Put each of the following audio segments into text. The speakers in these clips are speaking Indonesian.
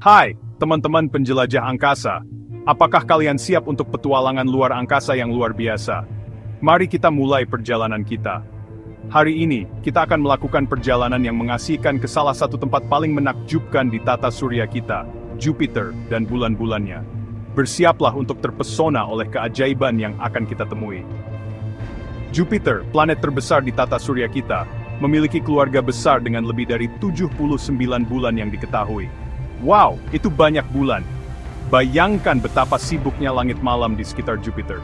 Hai, teman-teman penjelajah angkasa. Apakah kalian siap untuk petualangan luar angkasa yang luar biasa? Mari kita mulai perjalanan kita. Hari ini, kita akan melakukan perjalanan yang mengasihkan ke salah satu tempat paling menakjubkan di tata surya kita, Jupiter dan bulan-bulannya. Bersiaplah untuk terpesona oleh keajaiban yang akan kita temui. Jupiter, planet terbesar di tata surya kita, memiliki keluarga besar dengan lebih dari 79 bulan yang diketahui. Wow, itu banyak bulan. Bayangkan betapa sibuknya langit malam di sekitar Jupiter.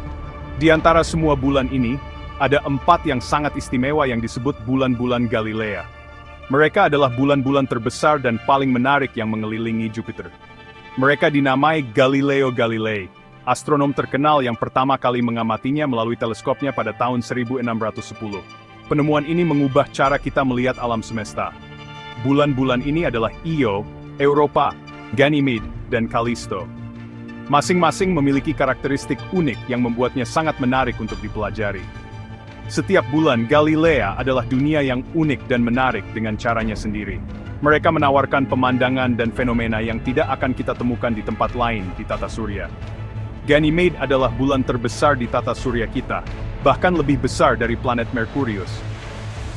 Di antara semua bulan ini, ada 4 yang sangat istimewa yang disebut bulan-bulan Galilea. Mereka adalah bulan-bulan terbesar dan paling menarik yang mengelilingi Jupiter. Mereka dinamai Galileo Galilei, astronom terkenal yang pertama kali mengamatinya melalui teleskopnya pada tahun 1610. Penemuan ini mengubah cara kita melihat alam semesta. Bulan-bulan ini adalah Io, Europa, Ganymede, dan Callisto. Masing-masing memiliki karakteristik unik yang membuatnya sangat menarik untuk dipelajari. Setiap bulan Galilea adalah dunia yang unik dan menarik dengan caranya sendiri. Mereka menawarkan pemandangan dan fenomena yang tidak akan kita temukan di tempat lain di tata surya. Ganymede adalah bulan terbesar di tata surya kita, bahkan lebih besar dari planet Merkurius.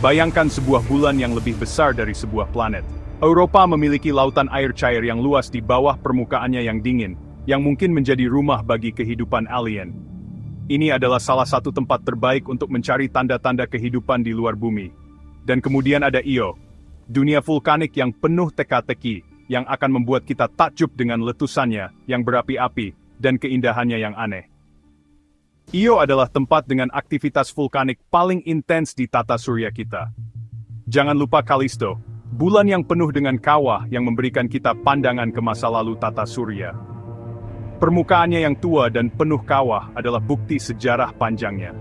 Bayangkan sebuah bulan yang lebih besar dari sebuah planet. Europa memiliki lautan air cair yang luas di bawah permukaannya yang dingin, yang mungkin menjadi rumah bagi kehidupan alien. Ini adalah salah satu tempat terbaik untuk mencari tanda-tanda kehidupan di luar bumi. Dan kemudian ada Io, dunia vulkanik yang penuh teka-teki, yang akan membuat kita takjub dengan letusannya yang berapi-api dan keindahannya yang aneh. Io adalah tempat dengan aktivitas vulkanik paling intens di tata surya kita. Jangan lupa Callisto, bulan yang penuh dengan kawah yang memberikan kita pandangan ke masa lalu tata surya. Permukaannya yang tua dan penuh kawah adalah bukti sejarah panjangnya.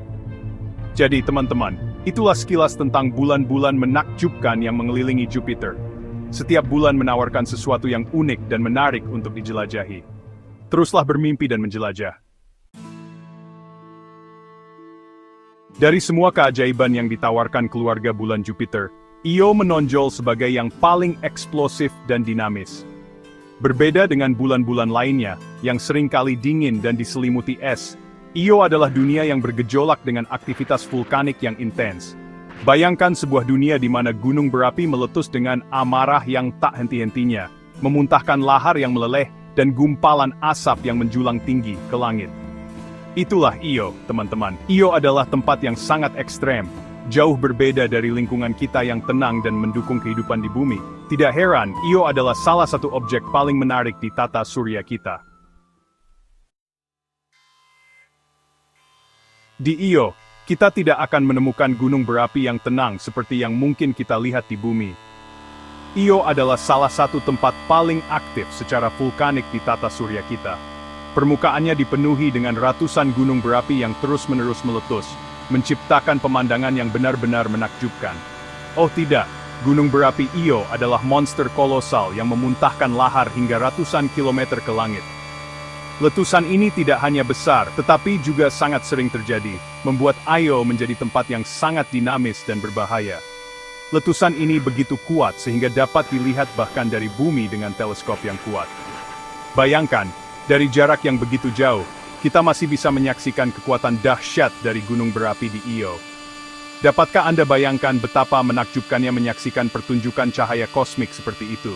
Jadi teman-teman, itulah sekilas tentang bulan-bulan menakjubkan yang mengelilingi Jupiter. Setiap bulan menawarkan sesuatu yang unik dan menarik untuk dijelajahi. Teruslah bermimpi dan menjelajah. Dari semua keajaiban yang ditawarkan keluarga bulan Jupiter, Io menonjol sebagai yang paling eksplosif dan dinamis. Berbeda dengan bulan-bulan lainnya, yang seringkali dingin dan diselimuti es, Io adalah dunia yang bergejolak dengan aktivitas vulkanik yang intens. Bayangkan sebuah dunia di mana gunung berapi meletus dengan amarah yang tak henti-hentinya, memuntahkan lahar yang meleleh, dan gumpalan asap yang menjulang tinggi ke langit. Itulah Io, teman-teman. Io adalah tempat yang sangat ekstrem, jauh berbeda dari lingkungan kita yang tenang dan mendukung kehidupan di bumi. Tidak heran, Io adalah salah satu objek paling menarik di tata surya kita. Di Io, kita tidak akan menemukan gunung berapi yang tenang seperti yang mungkin kita lihat di bumi. Io adalah salah satu tempat paling aktif secara vulkanik di tata surya kita. Permukaannya dipenuhi dengan ratusan gunung berapi yang terus-menerus meletus, menciptakan pemandangan yang benar-benar menakjubkan. Oh tidak, gunung berapi Io adalah monster kolosal yang memuntahkan lahar hingga ratusan kilometer ke langit. Letusan ini tidak hanya besar, tetapi juga sangat sering terjadi, membuat Io menjadi tempat yang sangat dinamis dan berbahaya. Letusan ini begitu kuat sehingga dapat dilihat bahkan dari bumi dengan teleskop yang kuat. Bayangkan, dari jarak yang begitu jauh, kita masih bisa menyaksikan kekuatan dahsyat dari gunung berapi di Io. Dapatkah Anda bayangkan betapa menakjubkannya menyaksikan pertunjukan cahaya kosmik seperti itu?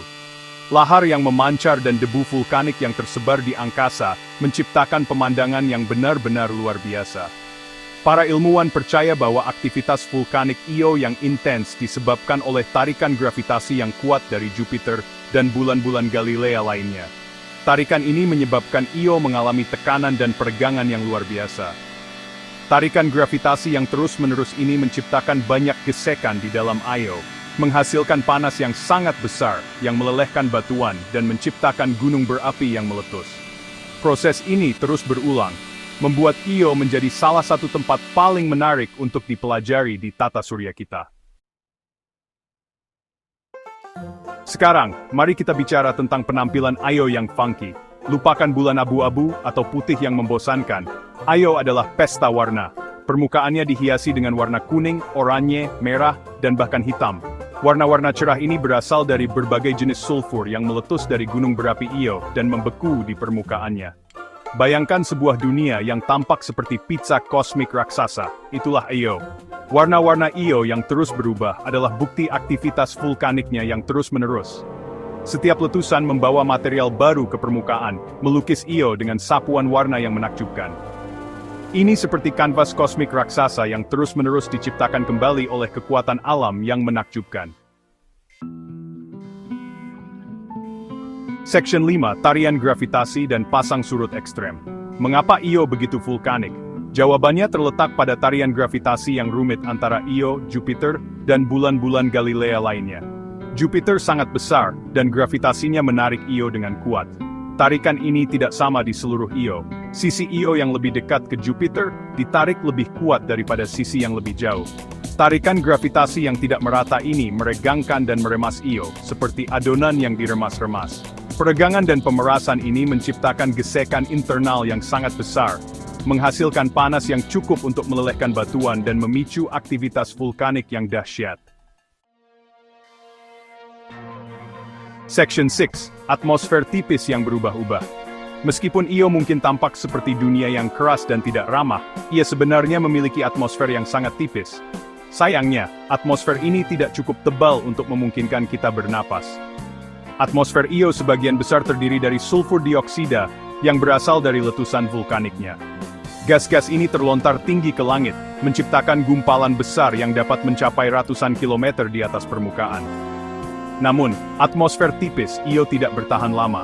Lahar yang memancar dan debu vulkanik yang tersebar di angkasa menciptakan pemandangan yang benar-benar luar biasa. Para ilmuwan percaya bahwa aktivitas vulkanik Io yang intens disebabkan oleh tarikan gravitasi yang kuat dari Jupiter dan bulan-bulan Galilea lainnya. Tarikan ini menyebabkan Io mengalami tekanan dan peregangan yang luar biasa. Tarikan gravitasi yang terus-menerus ini menciptakan banyak gesekan di dalam Io, menghasilkan panas yang sangat besar yang melelehkan batuan dan menciptakan gunung berapi yang meletus. Proses ini terus berulang, membuat Io menjadi salah satu tempat paling menarik untuk dipelajari di tata surya kita. Sekarang, mari kita bicara tentang penampilan Io yang funky. Lupakan bulan abu-abu atau putih yang membosankan. Io adalah pesta warna. Permukaannya dihiasi dengan warna kuning, oranye, merah, dan bahkan hitam. Warna-warna cerah ini berasal dari berbagai jenis sulfur yang meletus dari gunung berapi Io dan membeku di permukaannya. Bayangkan sebuah dunia yang tampak seperti pizza kosmik raksasa, itulah Io. Warna-warna Io yang terus berubah adalah bukti aktivitas vulkaniknya yang terus-menerus. Setiap letusan membawa material baru ke permukaan, melukis Io dengan sapuan warna yang menakjubkan. Ini seperti kanvas kosmik raksasa yang terus-menerus diciptakan kembali oleh kekuatan alam yang menakjubkan. Section 5, Tarian Gravitasi dan Pasang Surut Ekstrem. Mengapa Io begitu vulkanik? Jawabannya terletak pada tarian gravitasi yang rumit antara Io, Jupiter, dan bulan-bulan Galilea lainnya. Jupiter sangat besar, dan gravitasinya menarik Io dengan kuat. Tarikan ini tidak sama di seluruh Io. Sisi Io yang lebih dekat ke Jupiter ditarik lebih kuat daripada sisi yang lebih jauh. Tarikan gravitasi yang tidak merata ini meregangkan dan meremas Io, seperti adonan yang diremas-remas. Peregangan dan pemerasan ini menciptakan gesekan internal yang sangat besar, menghasilkan panas yang cukup untuk melelehkan batuan dan memicu aktivitas vulkanik yang dahsyat. Section 6, Atmosfer tipis yang berubah-ubah. Meskipun Io mungkin tampak seperti dunia yang keras dan tidak ramah, ia sebenarnya memiliki atmosfer yang sangat tipis. Sayangnya, atmosfer ini tidak cukup tebal untuk memungkinkan kita bernapas. Atmosfer Io sebagian besar terdiri dari sulfur dioksida yang berasal dari letusan vulkaniknya. Gas-gas ini terlontar tinggi ke langit, menciptakan gumpalan besar yang dapat mencapai ratusan kilometer di atas permukaan. Namun, atmosfer tipis Io tidak bertahan lama.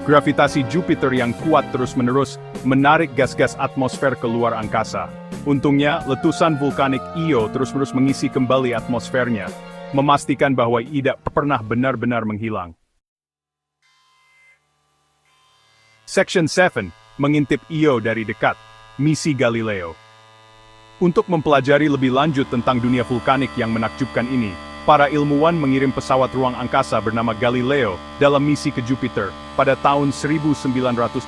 Gravitasi Jupiter yang kuat terus-menerus menarik gas-gas atmosfer ke luar angkasa. Untungnya, letusan vulkanik Io terus-menerus mengisi kembali atmosfernya, memastikan bahwa ia tidak pernah benar-benar menghilang. Section 7, Mengintip Io dari dekat, Misi Galileo. Untuk mempelajari lebih lanjut tentang dunia vulkanik yang menakjubkan ini, para ilmuwan mengirim pesawat ruang angkasa bernama Galileo dalam misi ke Jupiter pada tahun 1989.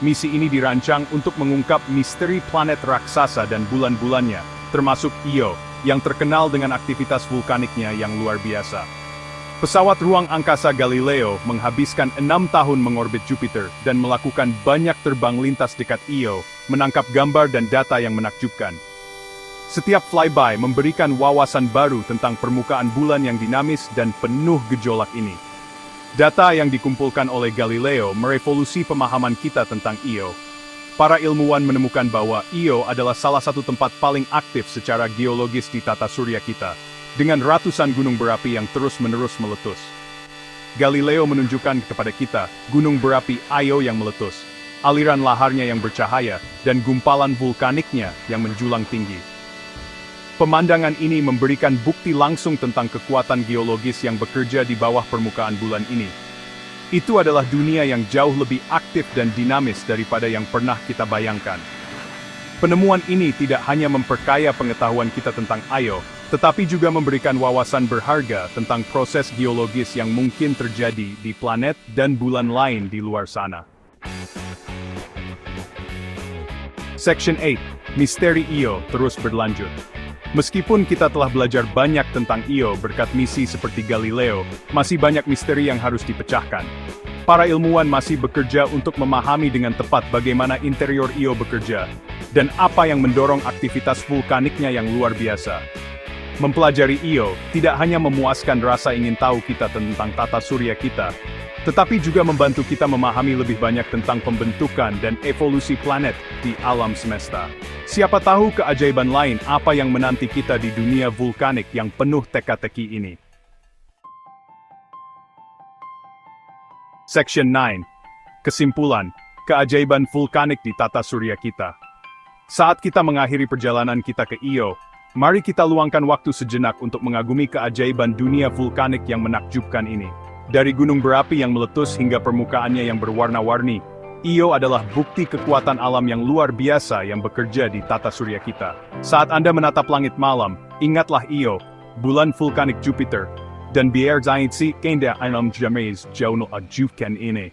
Misi ini dirancang untuk mengungkap misteri planet raksasa dan bulan-bulannya, termasuk Io, yang terkenal dengan aktivitas vulkaniknya yang luar biasa. Pesawat ruang angkasa Galileo menghabiskan 6 tahun mengorbit Jupiter dan melakukan banyak terbang lintas dekat Io, menangkap gambar dan data yang menakjubkan. Setiap flyby memberikan wawasan baru tentang permukaan bulan yang dinamis dan penuh gejolak ini. Data yang dikumpulkan oleh Galileo merevolusi pemahaman kita tentang Io. Para ilmuwan menemukan bahwa Io adalah salah satu tempat paling aktif secara geologis di tata surya kita, dengan ratusan gunung berapi yang terus-menerus meletus. Galileo menunjukkan kepada kita gunung berapi Io yang meletus, aliran laharnya yang bercahaya, dan gumpalan vulkaniknya yang menjulang tinggi. Pemandangan ini memberikan bukti langsung tentang kekuatan geologis yang bekerja di bawah permukaan bulan ini. Itu adalah dunia yang jauh lebih aktif dan dinamis daripada yang pernah kita bayangkan. Penemuan ini tidak hanya memperkaya pengetahuan kita tentang Io, tetapi juga memberikan wawasan berharga tentang proses geologis yang mungkin terjadi di planet dan bulan lain di luar sana. Section 8, Misteri Io terus berlanjut. Meskipun kita telah belajar banyak tentang Io berkat misi seperti Galileo, masih banyak misteri yang harus dipecahkan. Para ilmuwan masih bekerja untuk memahami dengan tepat bagaimana interior Io bekerja, dan apa yang mendorong aktivitas vulkaniknya yang luar biasa. Mempelajari Io tidak hanya memuaskan rasa ingin tahu kita tentang tata surya kita, tetapi juga membantu kita memahami lebih banyak tentang pembentukan dan evolusi planet di alam semesta. Siapa tahu keajaiban lain apa yang menanti kita di dunia vulkanik yang penuh teka-teki ini. Section 9. Kesimpulan, keajaiban vulkanik di tata surya kita. Saat kita mengakhiri perjalanan kita ke Io, mari kita luangkan waktu sejenak untuk mengagumi keajaiban dunia vulkanik yang menakjubkan ini. Dari gunung berapi yang meletus hingga permukaannya yang berwarna-warni, Io adalah bukti kekuatan alam yang luar biasa yang bekerja di tata surya kita. Saat Anda menatap langit malam, ingatlah Io, bulan vulkanik Jupiter, dan biar jangan si kenda alam jamis jauh no ajukan ini.